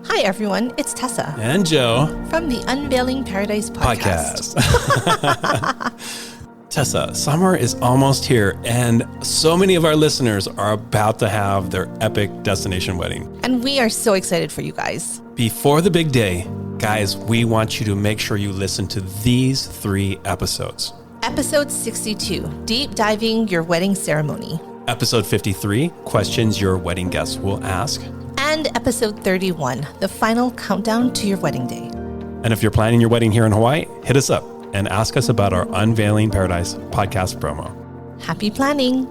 Hi, everyone. It's Tessa. And Joe. From the Unveiling Paradise podcast. Tessa, summer is almost here, and so many of our listeners are about to have their epic destination wedding. And we are so excited for you guys. Before the big day, guys, we want you to make sure you listen to these 3 episodes. Episode 62, Deep Diving Your Wedding Ceremony. Episode 53, Questions Your Wedding Guests Will Ask. And episode 31, the final countdown to your wedding day. And if you're planning your wedding here in Hawaii, hit us up and ask us about our Unveiling Paradise podcast promo. Happy planning.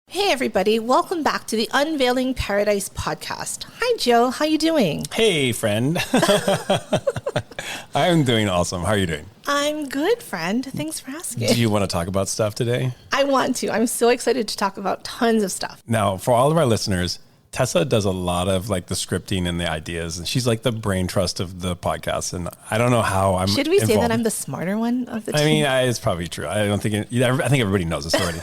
Hey, everybody. Welcome back to the Unveiling Paradise podcast. Hi, Joe. How you doing? Hey, friend. I'm doing awesome. How are you doing? I'm good, friend. Thanks for asking. Do you want to talk about stuff today? I want to. I'm so excited to talk about tons of stuff. Now, for all of our listeners, Tessa does a lot of like the scripting and the ideas, and she's like the brain trust of the podcast. And I don't know how I'm. Should we say involved. that I'm the smarter one of the two? I mean, it's probably true. I don't think. I think everybody knows this already.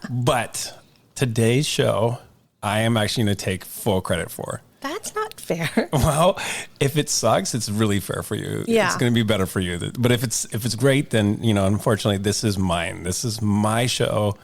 But today's show, I am actually going to take full credit for. That's not fair. Well, if it sucks, it's really fair for you. Yeah. It's going to be better for you. But if it's great, then, unfortunately, this is mine. This is my show.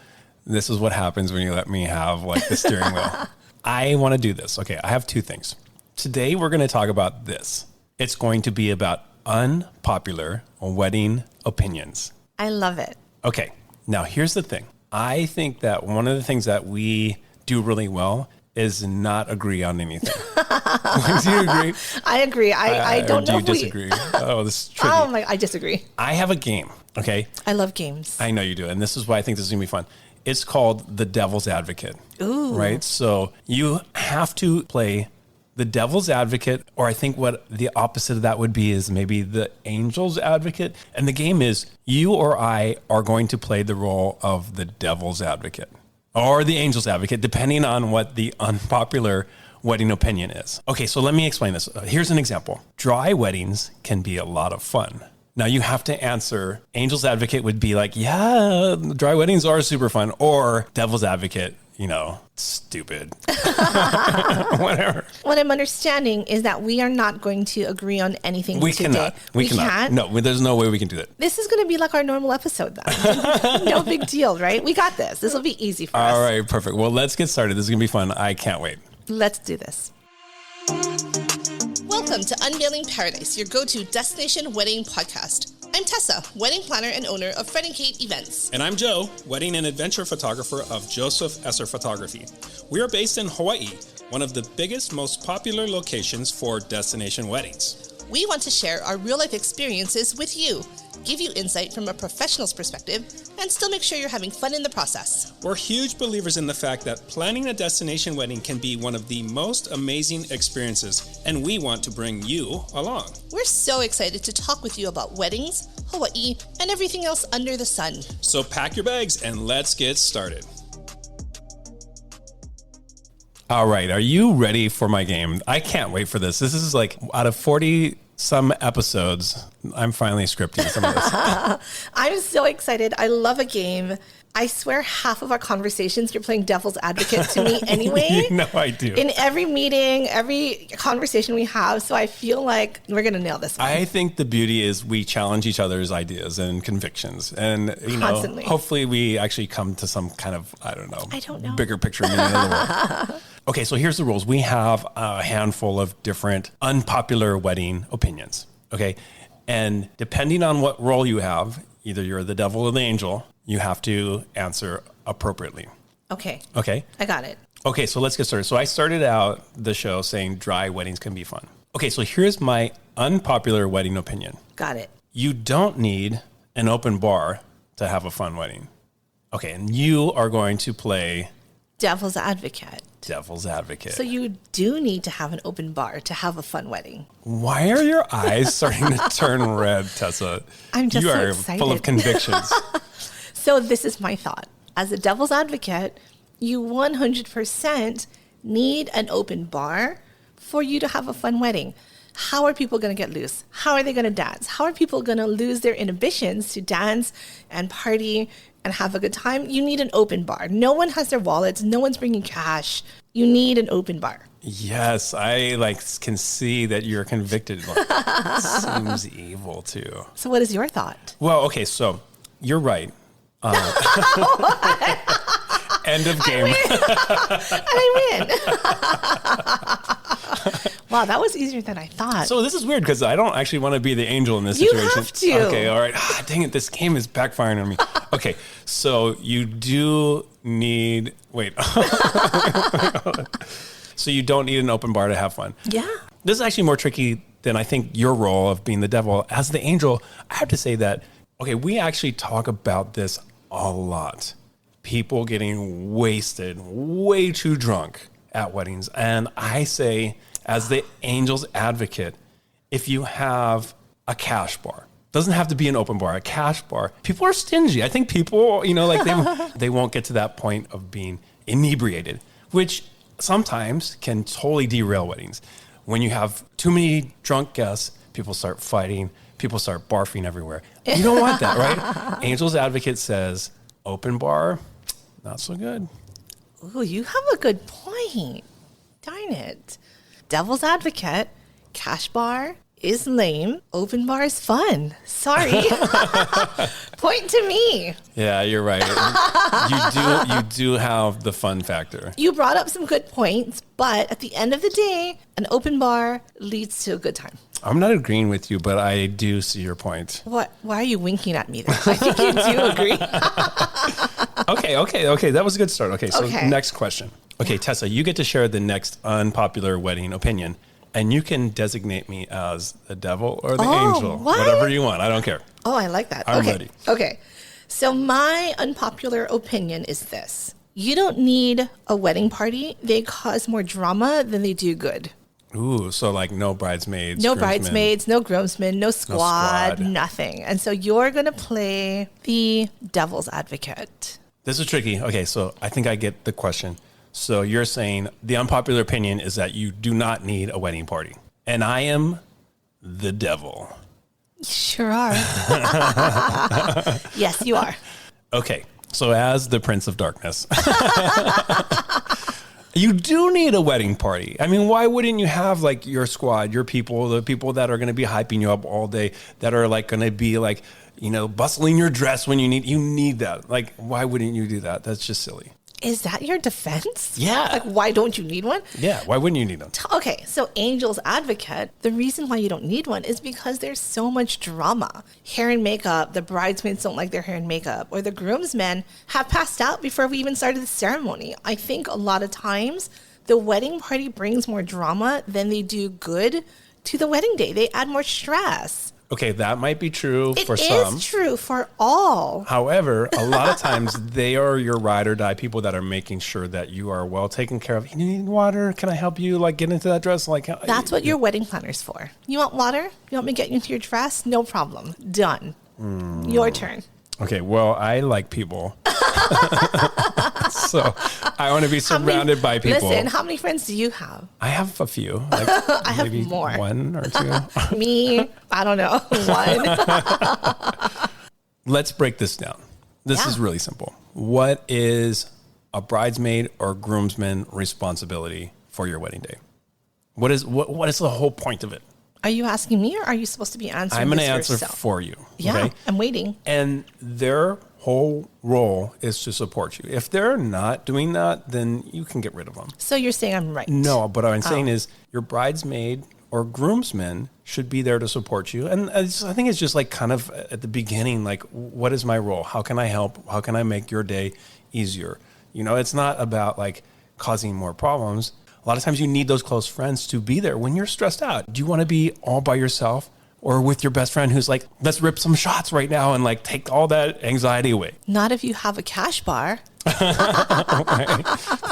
This is what happens when you let me have like the steering wheel. I want to do this. Okay, I have 2 things. Today, we're going to talk about this. It's going to be about unpopular wedding opinions. I love it. Okay, now here's the thing. I think that one of the things that we do really well is not agree on anything. Do you agree? I agree. I don't know if you disagree. Oh, this is tricky. Oh my, I disagree. I have a game, okay? I love games. I know you do, and this is why I think this is going to be fun. It's called the Devil's Advocate. Ooh. Right? So you have to play the Devil's Advocate, or I think what the opposite of that would be is maybe the Angel's Advocate. And the game is you or I are going to play the role of the Devil's Advocate or the Angel's Advocate, depending on what the unpopular wedding opinion is. Okay, so let me explain this. Here's an example. Dry weddings can be a lot of fun. Now you have to answer, Angel's Advocate would be like, yeah, dry weddings are super fun, or Devil's Advocate, stupid. Whatever. What I'm understanding is that we are not going to agree on anything We today. cannot. We cannot. Can't? No, there's no way we can do that. This is going to be like our normal episode, though. No big deal, right? We got this. This will be easy for us. All right, perfect. Well, let's get started. This is going to be fun. I can't wait. Let's do this. Welcome to Unveiling Paradise, your go-to destination wedding podcast. I'm Tessa, wedding planner and owner of Fred & Kate Events. And I'm Joe, wedding and adventure photographer of Joseph Esser Photography. We are based in Hawaii, one of the biggest, most popular locations for destination weddings. We want to share our real-life experiences with you, give you insight from a professional's perspective, and still make sure you're having fun in the process. We're huge believers in the fact that planning a destination wedding can be one of the most amazing experiences, and we want to bring you along. We're so excited to talk with you about weddings, Hawaii, and everything else under the sun. So pack your bags and let's get started. All right. Are you ready for my game? I can't wait for this. This is like out of 40 some episodes, I'm finally scripting some of this. I'm so excited. I love a game. I swear half of our conversations, you're playing devil's advocate to me anyway. You know I do. In every meeting, every conversation we have. So I feel like we're going to nail this one. I think the beauty is we challenge each other's ideas and convictions. And, Constantly. Hopefully we actually come to some kind of, I don't know. Bigger picture meaning of the world. Okay, so here's the rules. We have a handful of different unpopular wedding opinions, okay? And depending on what role you have, either you're the devil or the angel, you have to answer appropriately. Okay. Okay? I got it. Okay, so let's get started. So I started out the show saying dry weddings can be fun. Okay, so here's my unpopular wedding opinion. Got it. You don't need an open bar to have a fun wedding. Okay, and you are going to play Devil's advocate. Devil's advocate. So you do need to have an open bar to have a fun wedding. Why are your eyes starting to turn red, Tessa? I'm just you so are excited. Full of convictions. So this is my thought. As a devil's advocate, you 100% need an open bar for you to have a fun wedding. How are people going to get loose? How are they going to dance? How are people going to lose their inhibitions to dance and party and have a good time? You need an open bar. No one has their wallets. No one's bringing cash. You need an open bar. Yes, I can see that you're convicted. Seems evil too. So what is your thought? Well, okay, so you're right. End of game. I win. Wow, that was easier than I thought. So this is weird because I don't actually want to be the angel in this You situation. have to. Okay, all right. Dang it, this game is backfiring on me. Okay, so you do need... Wait. So you don't need an open bar to have fun. Yeah. This is actually more tricky than I think your role of being the devil. As the angel, I have to say that, okay, we actually talk about this a lot. People getting wasted, way too drunk at weddings. And I say, as the angel's advocate, if you have a cash bar, doesn't have to be an open bar, a cash bar, people are stingy. I think people, they won't get to that point of being inebriated, which sometimes can totally derail weddings. When you have too many drunk guests, people start fighting, people start barfing everywhere. You don't want that, right? Angel's advocate says, open bar, not so good. Ooh, you have a good point. Darn it. Devil's advocate, cash bar is lame. Open bar is fun. Sorry. Point to me. Yeah, you're right. You do have the fun factor. You brought up some good points, but at the end of the day, an open bar leads to a good time. I'm not agreeing with you, but I do see your point. What? Why are you winking at me then? I think you do agree. Okay. That was a good start. Okay, so Okay. Next question. Okay, Tessa, you get to share the next unpopular wedding opinion, and you can designate me as the devil or the angel. what? Whatever you want. I don't care. Oh, I like that. I'm okay. ready. Okay. So my unpopular opinion is this. You don't need a wedding party. They cause more drama than they do good. Ooh, so like no bridesmaids. No groomsmen. bridesmaids, no groomsmen, no squad, squad. nothing. And so you're going to play the devil's advocate. This is tricky. Okay, so I think I get the question. So you're saying the unpopular opinion is that you do not need a wedding party. And I am the devil. You sure are. Yes, you are. Okay, so as the Prince of Darkness, you do need a wedding party. I mean, why wouldn't you have like your squad, your people, the people that are going to be hyping you up all day, that are like going to be like, bustling your dress when you need that. Like, why wouldn't you do that? That's just silly. Is that your defense? Yeah. Like, why don't you need one? Yeah, why wouldn't you need them? Okay, so Angel's advocate, the reason why you don't need one is because there's so much drama. Hair and makeup, the bridesmaids don't like their hair and makeup, or the groomsmen have passed out before we even started the ceremony. I think a lot of times the wedding party brings more drama than they do good to the wedding day. They add more stress. Okay, that might be true for some. It is true for all. However, a lot of times they are your ride or die people that are making sure that you are well taken care of. You need water? Can I help you get into that dress? That's what your wedding planner's for. You want water? You want me to get you into your dress? No problem. Done. Your turn. Okay, well, I like people. So I want to be surrounded by people. Listen, how many friends do you have? I have a few. I have maybe more. One or two. Me, I don't know. One. Let's break this down. This is really simple. What is a bridesmaid or groomsman responsibility for your wedding day? What is the whole point of it? Are you asking me or are you supposed to be answering I'm going to this answer yourself? for you. Yeah, okay? I'm waiting. And their whole role is to support you. If they're not doing that, then you can get rid of them. So you're saying I'm right? No, but what I'm saying is your bridesmaid or groomsmen should be there to support you. And I think it's just kind of at the beginning, what is my role? How can I help? How can I make your day easier? It's not about causing more problems. A lot of times you need those close friends to be there when you're stressed out. Do you want to be all by yourself or with your best friend who's let's rip some shots right now and take all that anxiety away? Not if you have a cash bar.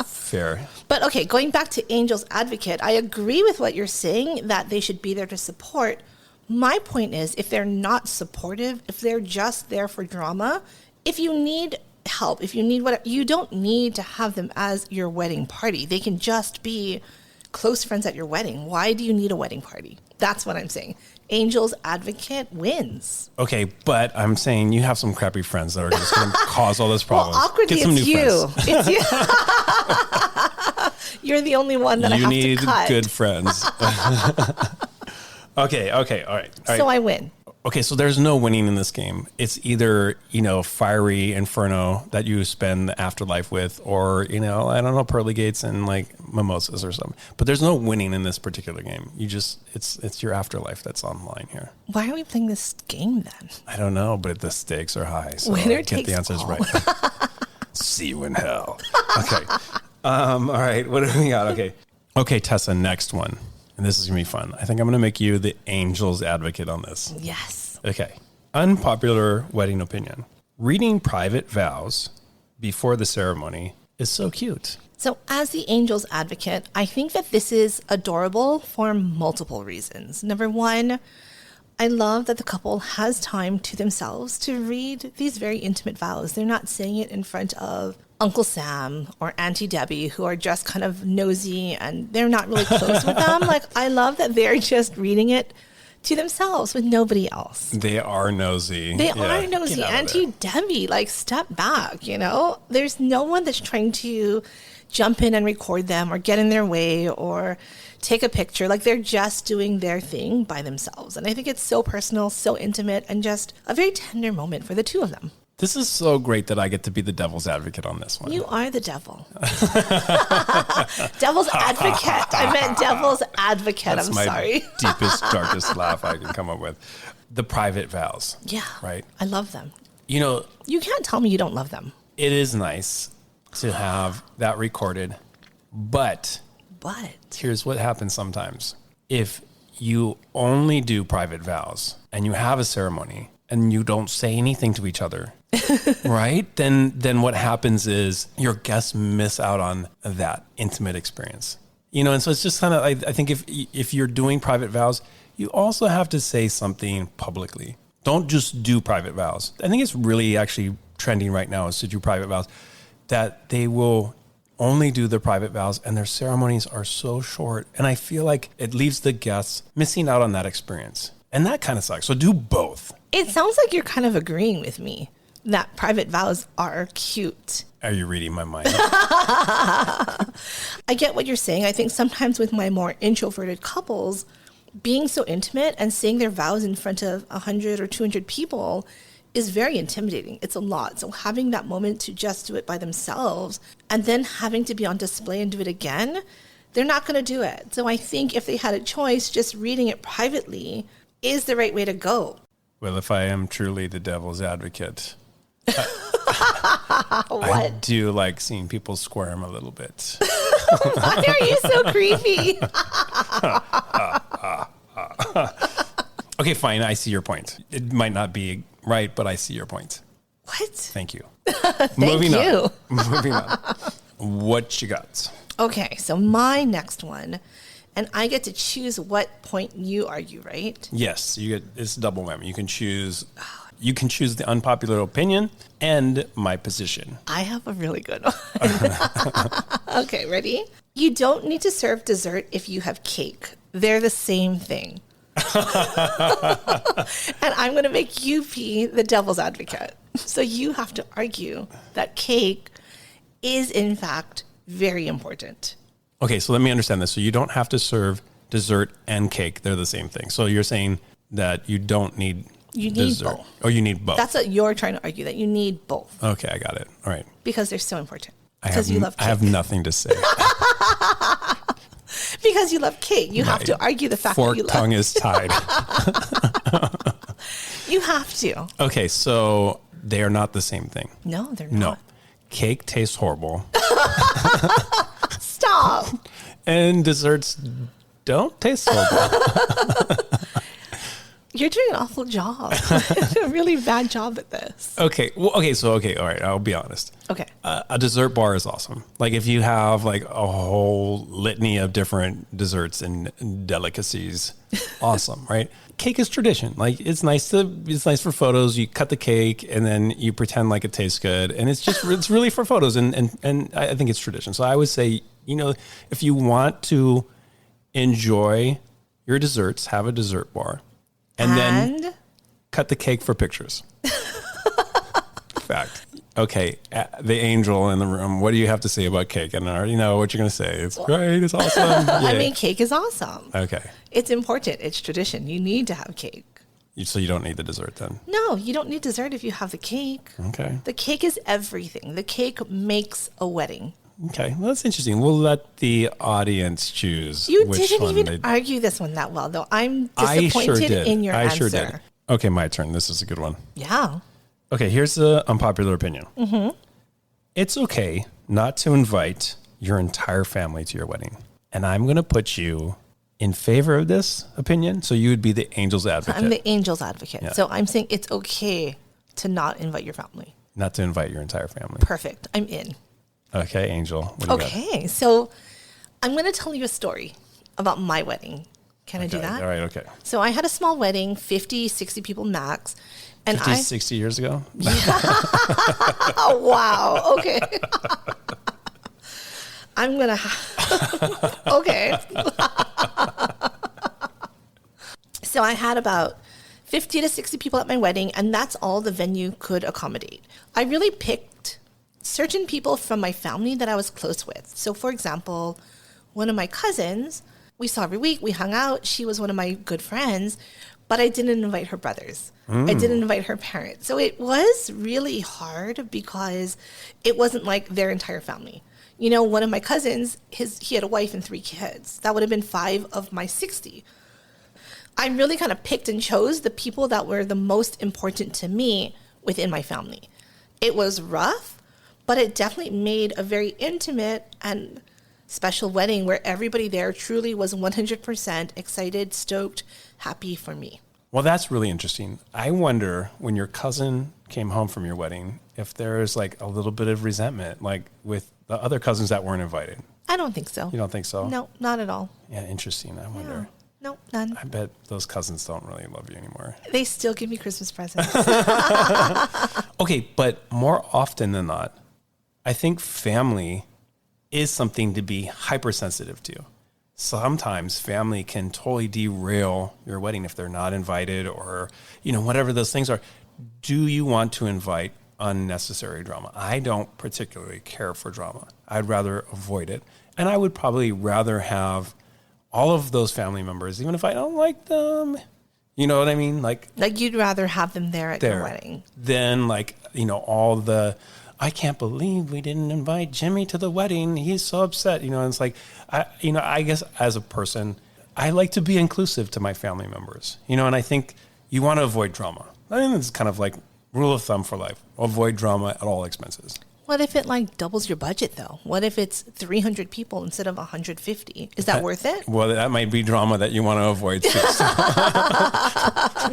Fair. But okay, going back to Angel's advocate, I agree with what you're saying, that they should be there to support. My point is, if they're not supportive, if they're just there for drama, if you need help, if you need whatever, you don't need to have them as your wedding party. They can just be close friends at your wedding. Why do you need a wedding party? That's what I'm saying. Angel's advocate wins. Okay, but I'm saying you have some crappy friends that are just going to cause all this problems. Well, awkwardly, Get some it's new you. friends. It's you. You're the only one that I have to cut. You need good friends. Okay, all right. So I win. Okay, so there's no winning in this game. It's either, fiery inferno that you spend the afterlife with, or, I don't know, pearly gates and like mimosas or something. But there's no winning in this particular game. It's your afterlife that's online here. Why are we playing this game then? I don't know, but the stakes are high. So Winner get takes the answers all. right. See you in hell. Okay. All right, what do we got? Okay, Tessa, next one. And this is going to be fun. I think I'm going to make you the angel's advocate on this. Yes. Okay. Unpopular wedding opinion. Reading private vows before the ceremony is so cute. So as the angel's advocate, I think that this is adorable for multiple reasons. Number one, I love that the couple has time to themselves to read these very intimate vows. They're not saying it in front of Uncle Sam or Auntie Debbie, who are just kind of nosy and they're not really close with them. Like, I love that they're just reading it to themselves with nobody else. They are nosy. They are nosy. Auntie Debbie, like, step back, There's no one that's trying to jump in and record them or get in their way or take a picture. Like, they're just doing their thing by themselves. And I think it's so personal, so intimate, and just a very tender moment for the two of them. This is so great that I get to be the devil's advocate on this one. You are the devil. Devil's advocate. I meant devil's advocate. That's I'm my sorry. deepest, darkest laugh I can come up with. The private vows. Yeah. Right? I love them. You can't tell me you don't love them. it is nice to have that recorded, but here's what happens sometimes. If you only do private vows and you have a ceremony and you don't say anything to each other, right? Then what happens is your guests miss out on that intimate experience. And so it's just kind of, I think if you're doing private vows, you also have to say something publicly. Don't just do private vows. I think it's really actually trending right now is to do private vows, that they will only do their private vows and their ceremonies are so short. And I feel like it leaves the guests missing out on that experience. And that kind of sucks. So do both. It sounds like you're kind of agreeing with me that private vows are cute. Are you reading my mind? I get what you're saying. I think sometimes with my more introverted couples, being so intimate and saying their vows in front of 100 or 200 people is very intimidating. It's a lot. So having that moment to just do it by themselves and then having to be on display and do it again, they're not going to do it. So I think if they had a choice, just reading it privately is the right way to go. Well, if I am truly the devil's advocate, What? I do like seeing people squirm a little bit. Why are you so creepy? Okay, fine. I see your point. It might not be right, but I see your point. What? Thank you. Moving on. Moving on. What you got? Okay, so my next one, and I get to choose what point you argue, right? Yes, you get. It's double whammy. You can choose. You can choose the unpopular opinion and my position. I have a really good one. Okay, ready? You don't need to serve dessert if you have cake. They're the same thing. And I'm going to make you be the devil's advocate. So you have to argue that cake is, in fact, very important. Okay, so let me understand this. So you don't have to serve dessert and cake. They're the same thing. So you're saying that you don't need dessert. Both. Oh, you need both. That's what you're trying to argue, that you need both. Okay, I got it. All right. Because they're so important. Because you love cake. I have nothing to say. Because you love cake. You have to argue the fact that you Fork love tongue is tied. You have to. Okay, so they are not the same thing. No, they're No. not. Cake tastes horrible. Stop. And desserts don't taste horrible. You're doing an awful job. A really bad job at this. Okay. All right. I'll be honest. Okay. A dessert bar is awesome. Like if you have like a whole litany of different desserts and delicacies, awesome, right? Cake is tradition. Like it's nice for photos. You cut the cake and then you pretend like it tastes good, and it's really for photos. And I think it's tradition. So I would say, if you want to enjoy your desserts, have a dessert bar, and then cut the cake for pictures. Fact. Okay, the angel in the room, what do you have to say about cake? And I already know what you're going to say. It's great, it's awesome. I mean, cake is awesome. Okay. It's important. It's tradition. You need to have cake. So you don't need the dessert then? No, you don't need dessert if you have the cake. Okay. The cake is everything. The cake makes a wedding. Okay, well, that's interesting. We'll let the audience choose. You which didn't one even argue this one that well, though. I'm disappointed I sure did. in your I answer. sure did. Okay, my turn. This is a good one. Yeah. Okay, here's the unpopular opinion. Mm-hmm. It's okay not to invite your entire family to your wedding. And I'm going to put you in favor of this opinion. So you would be the angel's advocate. I'm the angel's advocate. Yeah. So I'm saying it's okay to not invite your family. Not to invite your entire family. Perfect. I'm in. Okay, Angel. What do you got? Okay. So I'm going to tell you a story about my wedding. Can I do Okay, that? all right, okay. So I had a small wedding, 50, 60 people max. And 50, 60 years ago? Oh, wow. Okay. I'm going to... Okay. So I had about 50 to 60 people at my wedding, and that's all the venue could accommodate. I really picked certain people from my family that I was close with. So, for example, one of my cousins, we saw every week, we hung out. She was one of my good friends, but I didn't invite her brothers. I didn't invite her parents. So it was really hard because it wasn't like their entire family. You know, one of my cousins, he had a wife and 3 kids. That would have been 5 of my 60. I really kind of picked and chose the people that were the most important to me within my family. It was rough, but it definitely made a very intimate and special wedding where everybody there truly was 100% excited, stoked, happy for me. Well, that's really interesting. I wonder when your cousin came home from your wedding, if there's like a little bit of resentment, like with the other cousins that weren't invited. I don't think so. You don't think so? No, not at all. Yeah, interesting. I wonder. No, none. I bet those cousins don't really love you anymore. They still give me Christmas presents. Okay, but more often than not, I think family is something to be hypersensitive to. Sometimes family can totally derail your wedding if they're not invited or, you know, whatever those things are. Do you want to invite unnecessary drama? I don't particularly care for drama. I'd rather avoid it. And I would probably rather have all of those family members, even if I don't like them, you know what I mean? Like you'd rather have them there at your wedding. Then like, you know, all the, I can't believe we didn't invite Jimmy to the wedding. He's so upset. You know, and it's like, I guess as a person, I like to be inclusive to my family members, you know, and I think you want to avoid drama. I think it's kind of like rule of thumb for life. Avoid drama at all expenses. What if it like doubles your budget though? What if it's 300 people instead of 150? Is that worth it? Well, that might be drama that you want to avoid too. So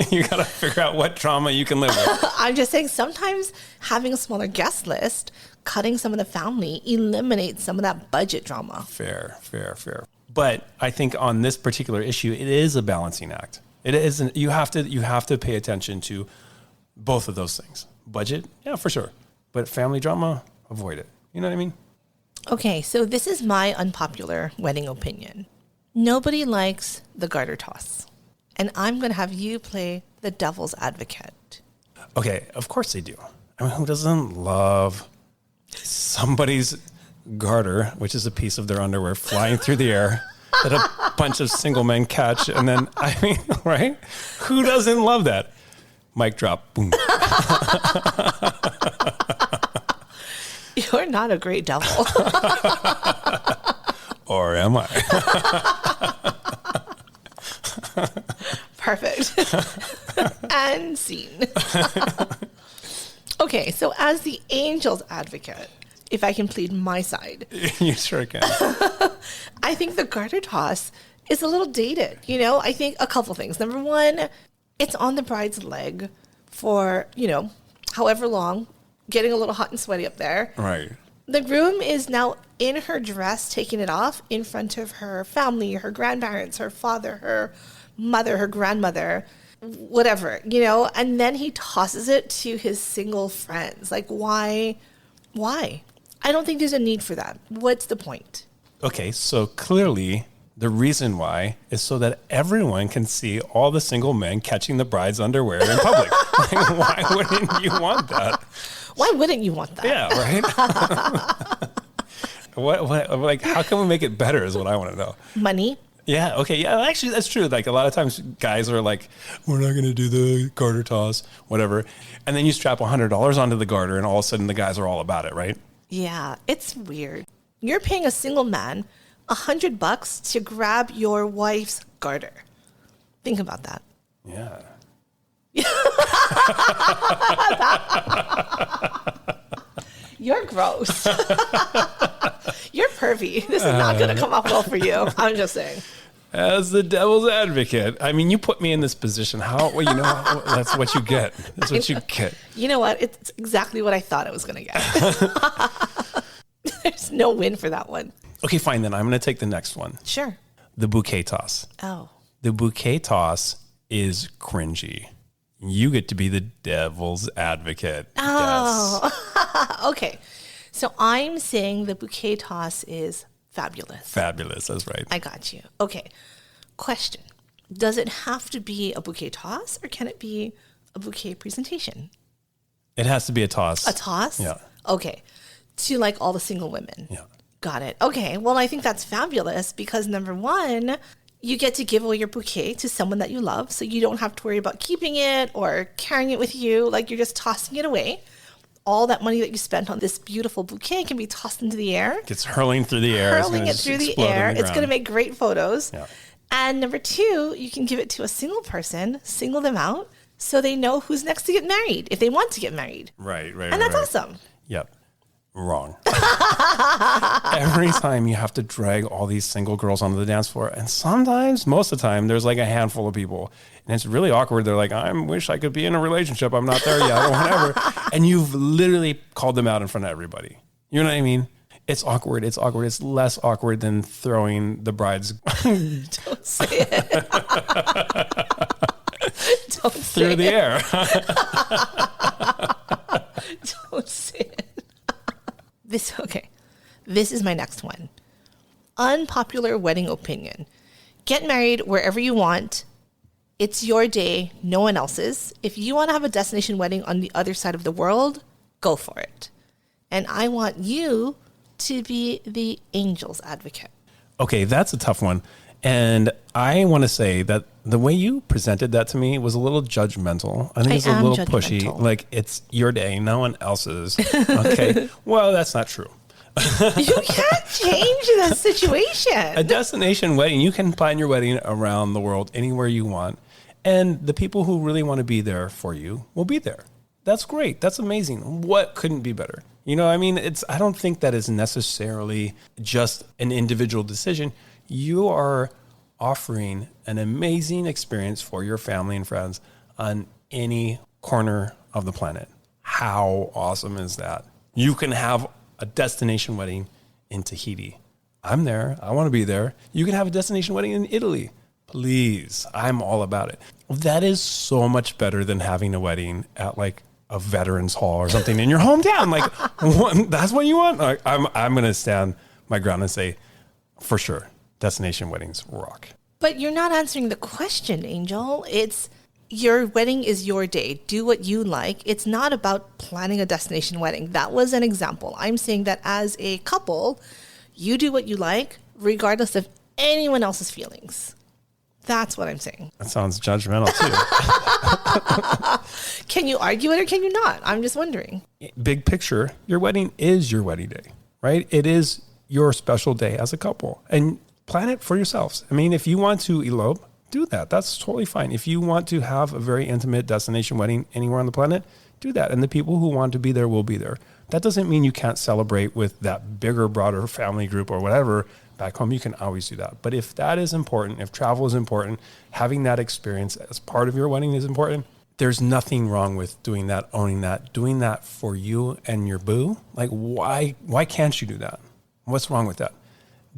you got to figure out what drama you can live with. I'm just saying sometimes having a smaller guest list, cutting some of the family eliminates some of that budget drama. Fair. But I think on this particular issue, it is a balancing act. It isn't. You have to pay attention to both of those things. Budget, yeah, for sure. But family drama, avoid it. You know what I mean? Okay, so this is my unpopular wedding opinion. Nobody likes the garter toss. And I'm going to have you play the devil's advocate. Okay, of course they do. I mean, who doesn't love somebody's garter, which is a piece of their underwear, flying through the air that a bunch of single men catch? And then, I mean, right? Who doesn't love that? Mic drop. Boom. You're not a great devil. Or am I? Perfect. And scene. Okay, so as the angel's advocate, if I can plead my side. You sure can. I think the garter toss is a little dated. You know, I think a couple things. Number one, it's on the bride's leg for, you know, however long, getting a little hot and sweaty up there. Right. The groom is now in her dress, taking it off in front of her family, her grandparents, her father, her mother, her grandmother, whatever, you know, and then he tosses it to his single friends. Like, why? I don't think there's a need for that. What's the point? Okay, so clearly The reason why is so that everyone can see all the single men catching the bride's underwear in public. Like, why wouldn't you want that? Why wouldn't you want that? Yeah, right? Like, how can we make it better is what I want to know. Money. Yeah, okay. Yeah, actually, that's true. Like, a lot of times guys are like, we're not going to do the garter toss, whatever. And then you strap $100 onto the garter, and all of a sudden the guys are all about it, right? Yeah, it's weird. You're paying a single man $100 to grab your wife's garter. Think about that. Yeah. You're gross. You're pervy. This is not going to come off well for you. I'm just saying. As the devil's advocate, I mean, you put me in this position. Well, that's what you get. That's what you get. You know what? It's exactly what I thought I was going to get. There's no win for that one. Okay, fine. Then I'm going to take the next one. Sure. The bouquet toss. Oh. The bouquet toss is cringy. You get to be the devil's advocate. Oh. Yes. Okay. So I'm saying the bouquet toss is fabulous. Fabulous. That's right. I got you. Okay. Question. Does it have to be a bouquet toss or can it be a bouquet presentation? It has to be a toss. A toss? Yeah. Okay. To like all the single women. Yeah. Got it. Okay. Well, I think that's fabulous because number one, you get to give away your bouquet to someone that you love. So you don't have to worry about keeping it or carrying it with you. Like you're just tossing it away. All that money that you spent on this beautiful bouquet can be tossed into the air. It's hurling through the air. Hurling it through the air. It's going to make great photos. Yeah. And number two, you can give it to a single person, single them out, so they know who's next to get married if they want to get married. Right. And that's awesome. Yep. Wrong. Every time you have to drag all these single girls onto the dance floor. And sometimes, most of the time, there's like a handful of people. And it's really awkward. They're like, I wish I could be in a relationship. I'm not there yet or whatever. And you've literally called them out in front of everybody. You know what I mean? It's awkward. It's awkward. It's less awkward than throwing the bride's Don't say it. Don't say through the air. Don't say it. This is my next one. Unpopular wedding opinion. Get married wherever you want. It's your day, no one else's. If you want to have a destination wedding on the other side of the world, go for it. And I want you to be the angel's advocate. Okay, that's a tough one. And I want to say that the way you presented that to me was a little judgmental. I think it's a little pushy. Like, it's your day, no one else's. Okay. Well, that's not true. You can't change the situation. A destination wedding, you can plan your wedding around the world anywhere you want. And the people who really want to be there for you will be there. That's great. That's amazing. What couldn't be better? You know, I mean, I don't think that is necessarily just an individual decision. You are offering an amazing experience for your family and friends on any corner of the planet. How awesome is that? You can have a destination wedding in Tahiti. I'm there. I want to be there. You can have a destination wedding in Italy. Please. I'm all about it. That is so much better than having a wedding at like a veterans hall or something in your hometown. Like, that's what you want? Like, I'm going to stand my ground and say, for sure, destination weddings rock. But you're not answering the question, Angel. It's your wedding is your day. Do what you like. It's not about planning a destination wedding. That was an example. I'm saying that as a couple, you do what you like, regardless of anyone else's feelings. That's what I'm saying. That sounds judgmental too. Can you argue it or can you not? I'm just wondering. Big picture, your wedding is your wedding day, right? It is your special day as a couple. And plan it for yourselves. I mean, if you want to elope, do that. That's totally fine. If you want to have a very intimate destination wedding anywhere on the planet, do that. And the people who want to be there will be there. That doesn't mean you can't celebrate with that bigger, broader family group or whatever back home. You can always do that. But if that is important, if travel is important, having that experience as part of your wedding is important, there's nothing wrong with doing that, owning that, doing that for you and your boo. Like, why can't you do that? What's wrong with that?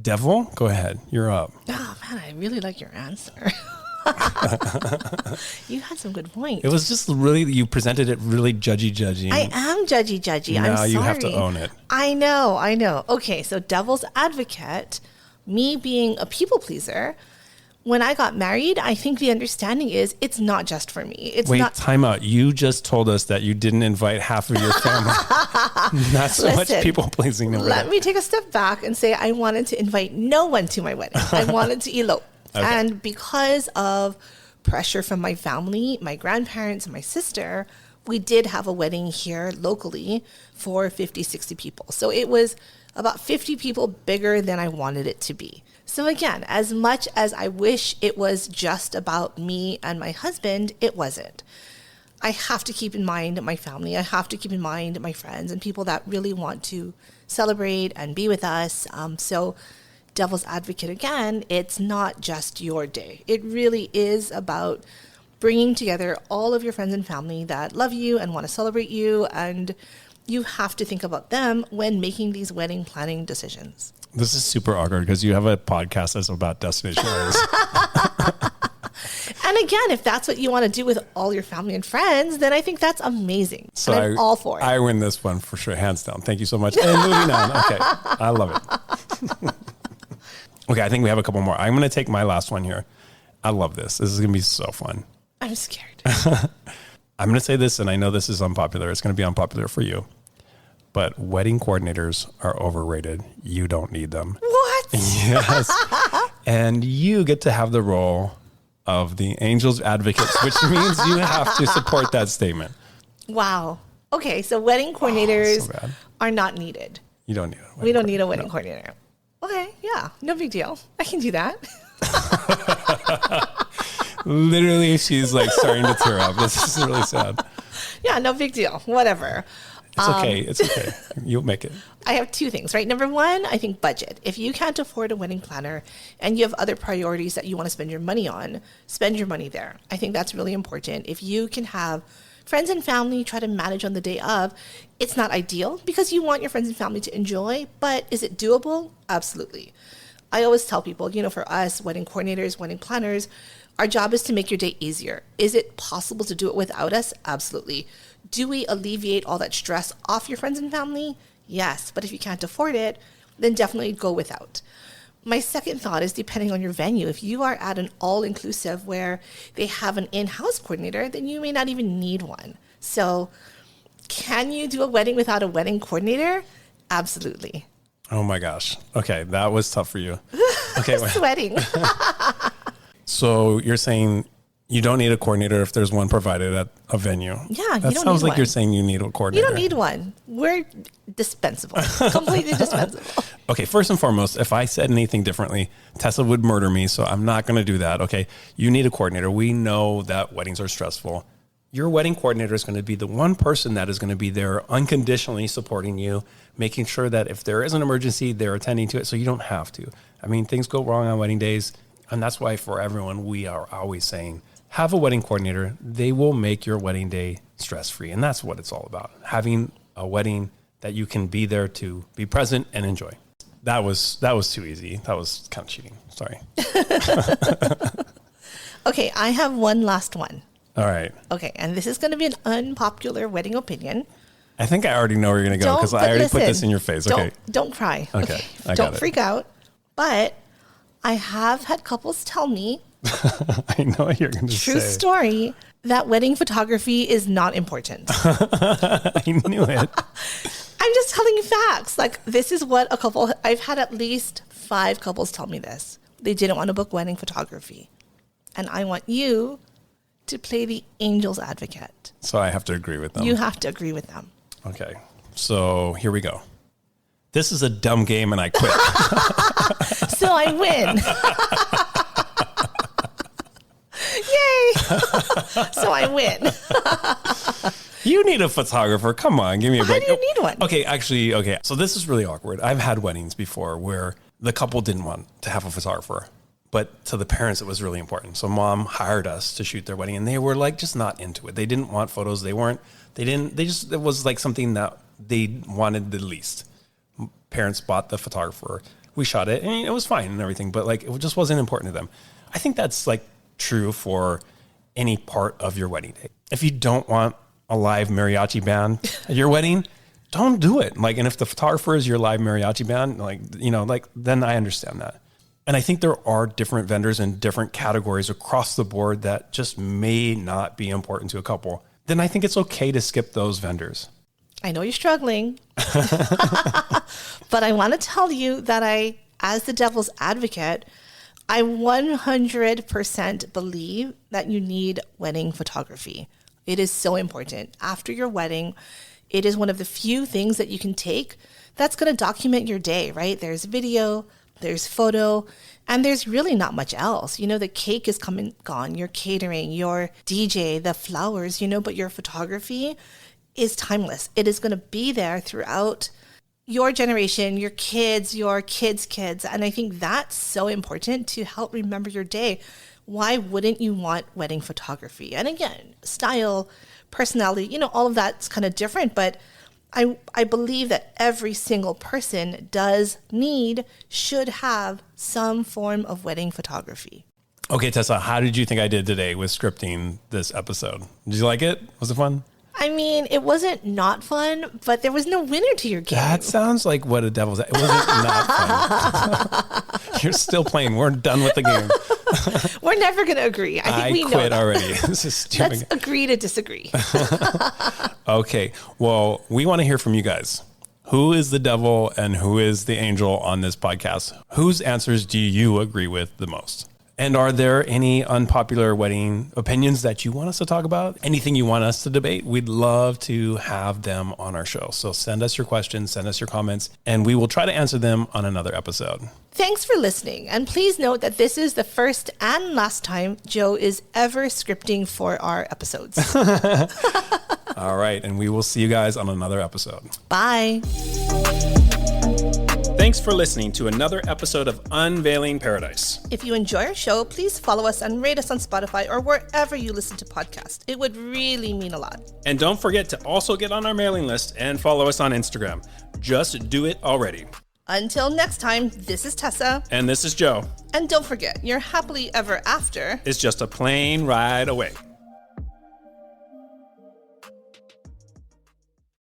Devil, go ahead. You're up. Oh, man, I really like your answer. You had some good points. It was just really, you presented it really judgy. I am judgy. Now I'm sorry. you have to own it. I know. Okay, so devil's advocate, Me being a people pleaser, when I got married, I think the understanding is it's not just for me. It's Wait, not. time out. You just told us that you didn't invite half of your family. Not so much people pleasing. Let me take a step back and say I wanted to invite no one to my wedding. I wanted to elope. Okay. And because of pressure from my family, my grandparents, and my sister, we did have a wedding here locally for 50, 60 people. So it was about 50 people bigger than I wanted it to be. So again, as much as I wish it was just about me and my husband, it wasn't. I have to keep in mind my family. I have to keep in mind my friends and people that really want to celebrate and be with us. So devil's advocate again, it's not just your day. It really is about bringing together all of your friends and family that love you and want to celebrate you. And you have to think about them when making these wedding planning decisions. This is super awkward because you have a podcast that's about destination weddings. And again, if that's what you want to do with all your family and friends, then I think that's amazing. So and I'm all for it. I win this one for sure, hands down. Thank you so much. And moving on. Okay, I love it. Okay, I think we have a couple more. I'm going to take my last one here. I love this. This is going to be so fun. I'm scared. I'm going to say this, and I know this is unpopular. It's going to be unpopular for you. But wedding coordinators are overrated. You don't need them. What? Yes. And you get to have the role of the angel's advocates, which means you have to support that statement. Wow. Okay, so wedding coordinators are not needed. You don't need We don't need a wedding coordinator. Okay, yeah, no big deal. I can do that. Literally, she's like starting to tear up. This is really sad. Yeah, no big deal. Whatever. It's okay. It's okay. You'll make it. I have two things, right? Number one, I think budget. If you can't afford a wedding planner and you have other priorities that you want to spend your money on, spend your money there. I think that's really important. If you can have friends and family try to manage on the day of, it's not ideal because you want your friends and family to enjoy, but is it doable? Absolutely. I always tell people, for us, wedding coordinators, wedding planners, our job is to make your day easier. Is it possible to do it without us? Absolutely. Do we alleviate all that stress off your friends and family? Yes. But if you can't afford it, then definitely go without. My second thought is depending on your venue. If you are at an all-inclusive where they have an in-house coordinator, then you may not even need one. So can you do a wedding without a wedding coordinator? Absolutely. Oh my gosh. Okay. That was tough for you. Okay. Sweating. So you're saying you don't need a coordinator if there's one provided at a venue. Yeah, that sounds like you're saying you need a coordinator. You don't need one. We're dispensable, completely dispensable. Okay, first and foremost, if I said anything differently, Tessa would murder me, so I'm not going to do that. Okay, you need a coordinator. We know that weddings are stressful. Your wedding coordinator is going to be the one person that is going to be there unconditionally supporting you, making sure that if there is an emergency, they're attending to it, so you don't have to. I mean, things go wrong on wedding days, and that's why for everyone, we are always saying, have a wedding coordinator. They will make your wedding day stress-free. And that's what it's all about. Having a wedding that you can be there to be present and enjoy. That was too easy. That was kind of cheating. Sorry. Okay, I have one last one. All right. Okay, and this is going to be an unpopular wedding opinion. I think I already know where you're going to go because I already put this in your face. Okay. Don't cry. Okay. Don't freak out. But I have had couples tell me I know what you're going to say. True story, that wedding photography is not important. I knew it. I'm just telling you facts. Like, this is what I've had at least 5 couples tell me this. They didn't want to book wedding photography. And I want you to play the angel's advocate. So I have to agree with them. You have to agree with them. Okay. So here we go. This is a dumb game and I quit. So I win. Yay! So I win. You need a photographer. Come on, give me a break. How do you need one? Okay. So this is really awkward. I've had weddings before where the couple didn't want to have a photographer, but to the parents, it was really important. So mom hired us to shoot their wedding and they were like, just not into it. They didn't want photos. It was like something that they wanted the least. Parents bought the photographer. We shot it and it was fine and everything, but like, it just wasn't important to them. I think that's like true for any part of your wedding day. If you don't want a live mariachi band at your wedding, don't do it. Like, and if the photographer is your live mariachi band, then I understand that. and I think there are different vendors in different categories across the board that just may not be important to a couple, then I think it's okay to skip those vendors. I know you're struggling, but I want to tell you that as the devil's advocate, I 100% believe that you need wedding photography. It is so important. After your wedding, it is one of the few things that you can take that's going to document your day, right? There's video, there's photo, and there's really not much else. The cake is gone, your catering, your DJ, the flowers, but your photography is timeless. It is going to be there throughout your generation, your kids' kids. And I think that's so important to help remember your day. Why wouldn't you want wedding photography? And again, style, personality, all of that's kind of different, but I believe that every single person should have some form of wedding photography. Okay, Tessa, how did you think I did today with scripting this episode? Did you like it? Was it fun? I mean, it wasn't not fun, but there was no winner to your game. That sounds like what a devil's... It wasn't not fun. You're still playing. We're done with the game. We're never going to agree. I think we know quit that. Already. This is stupid. Let's agree to disagree. Okay. Well, we want to hear from you guys. Who is the devil and who is the angel on this podcast? Whose answers do you agree with the most? And are there any unpopular wedding opinions that you want us to talk about? Anything you want us to debate? We'd love to have them on our show. So send us your questions, send us your comments, and we will try to answer them on another episode. Thanks for listening. And please note that this is the first and last time Joe is ever scripting for our episodes. All right. And we will see you guys on another episode. Bye. Thanks for listening to another episode of Unveiling Paradise. If you enjoy our show, please follow us and rate us on Spotify or wherever you listen to podcasts. It would really mean a lot. And don't forget to also get on our mailing list and follow us on Instagram. Just do it already. Until next time, this is Tessa. And this is Joe. And don't forget, your happily ever after is just a plane ride away.